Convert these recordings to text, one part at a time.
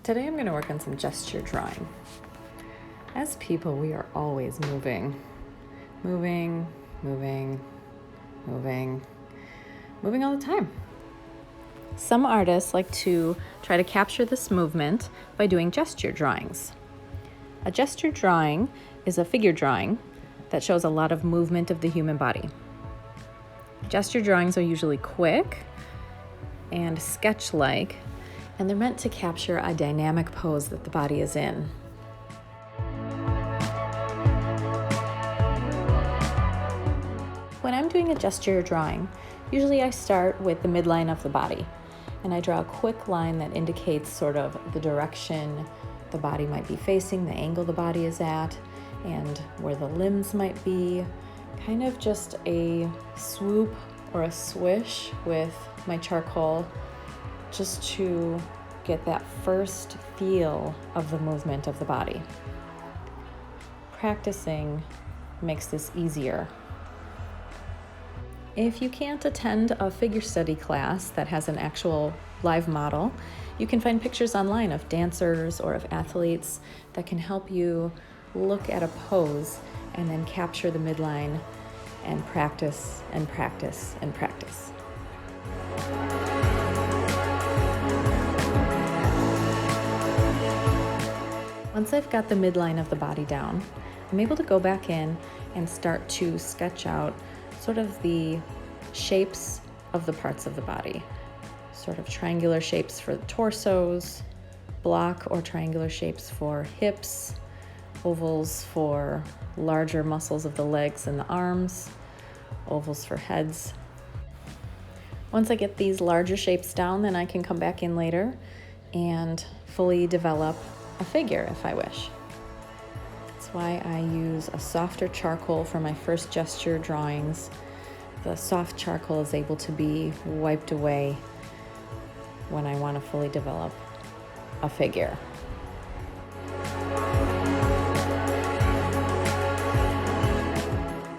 Today I'm going to work on some gesture drawing. As people, we are always moving. Moving all the time. Some artists like to try to capture this movement by doing gesture drawings. A gesture drawing is a figure drawing that shows a lot of movement of the human body. Gesture drawings are usually quick and sketch-like, and they're meant to capture a dynamic pose that the body is in. When I'm doing a gesture drawing, usually I start with the midline of the body, and I draw a quick line that indicates sort of the direction the body might be facing, the angle the body is at, and where the limbs might be. Kind of just a swoop or a swish with my charcoal, just to get that first feel of the movement of the body. Practicing makes this easier. If you can't attend a figure study class that has an actual live model, you can find pictures online of dancers or of athletes that can help you look at a pose and then capture the midline and practice and practice and practice. Once I've got the midline of the body down, I'm able to go back in and start to sketch out sort of the shapes of the parts of the body. Sort of triangular shapes for the torsos, block or triangular shapes for hips, ovals for larger muscles of the legs and the arms, ovals for heads. Once I get these larger shapes down, then I can come back in later and fully develop a figure if I wish. That's why I use a softer charcoal for my first gesture drawings. The soft charcoal is able to be wiped away when I want to fully develop a figure.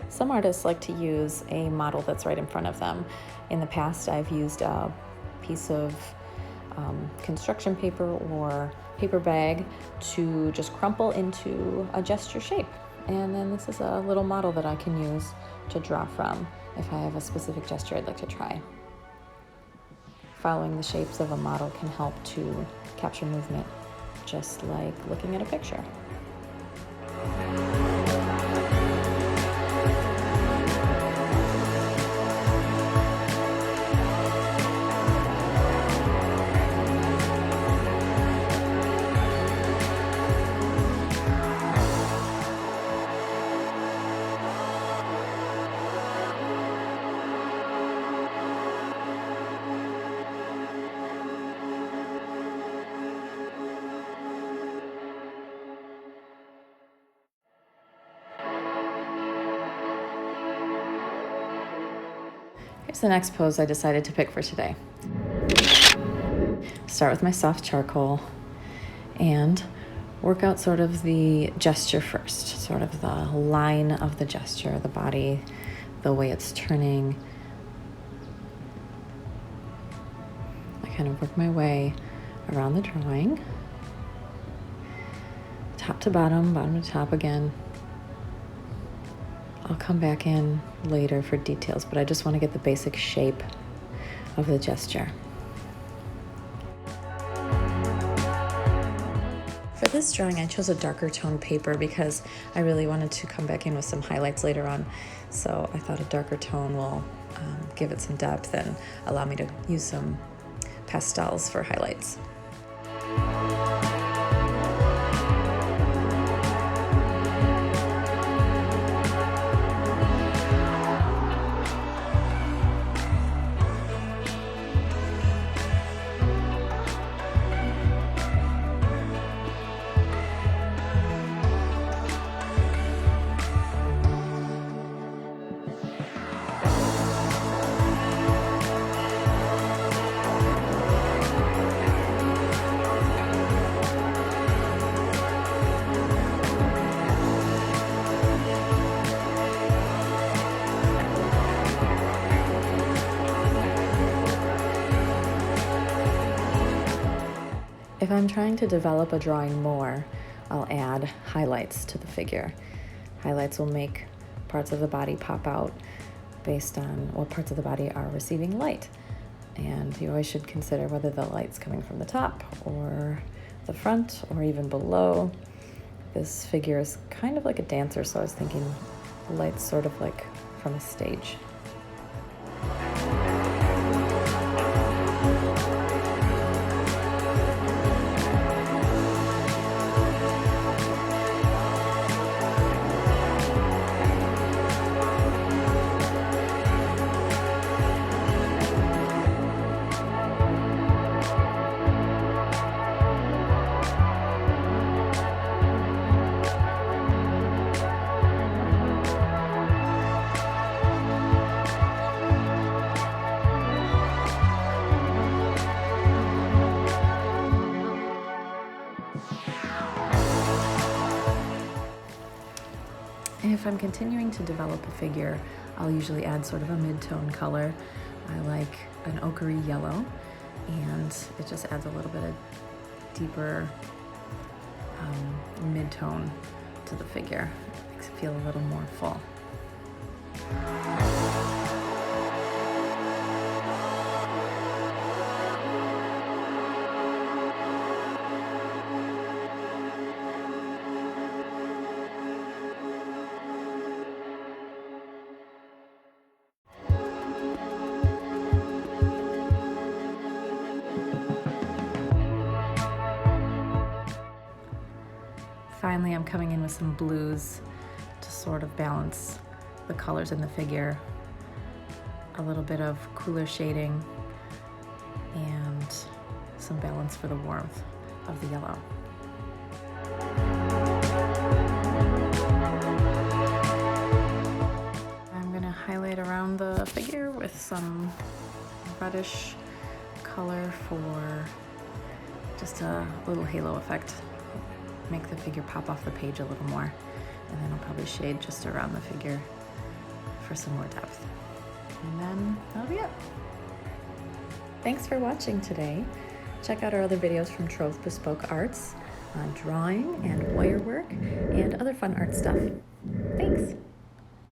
Some artists like to use a model that's right in front of them. In the past, I've used a piece of construction paper or paper bag to just crumple into a gesture shape. And then this is a little model that I can use to draw from if I have a specific gesture I'd like to try. Following the shapes of a model can help to capture movement, just like looking at a picture. Here's the next pose I decided to pick for today. Start with my soft charcoal and work out sort of the gesture first, sort of the line of the gesture, the body, the way it's turning. I kind of work my way around the drawing, top to bottom, bottom to top again. I'll come back in later for details, but I just want to get the basic shape of the gesture. For this drawing, I chose a darker tone paper because I really wanted to come back in with some highlights later on. So I thought a darker tone will give it some depth and allow me to use some pastels for highlights. If I'm trying to develop a drawing more, I'll add highlights to the figure. Highlights will make parts of the body pop out based on what parts of the body are receiving light. And you always should consider whether the light's coming from the top or the front or even below. This figure is kind of like a dancer, so I was thinking the light's sort of like from a stage. If I'm continuing to develop a figure, I'll usually add sort of a mid-tone color. I like an ochre yellow, and it just adds a little bit of deeper mid-tone to the figure. It makes it feel a little more full. Finally, I'm coming in with some blues to sort of balance the colors in the figure. A little bit of cooler shading and some balance for the warmth of the yellow. I'm going to highlight around the figure with some reddish color for just a little halo effect. Make the figure pop off the page a little more, and then I'll probably shade just around the figure for some more depth. And then that'll be it. Thanks for watching today. Check out our other videos from Trove Arts on drawing and wire work and other fun art stuff. Thanks.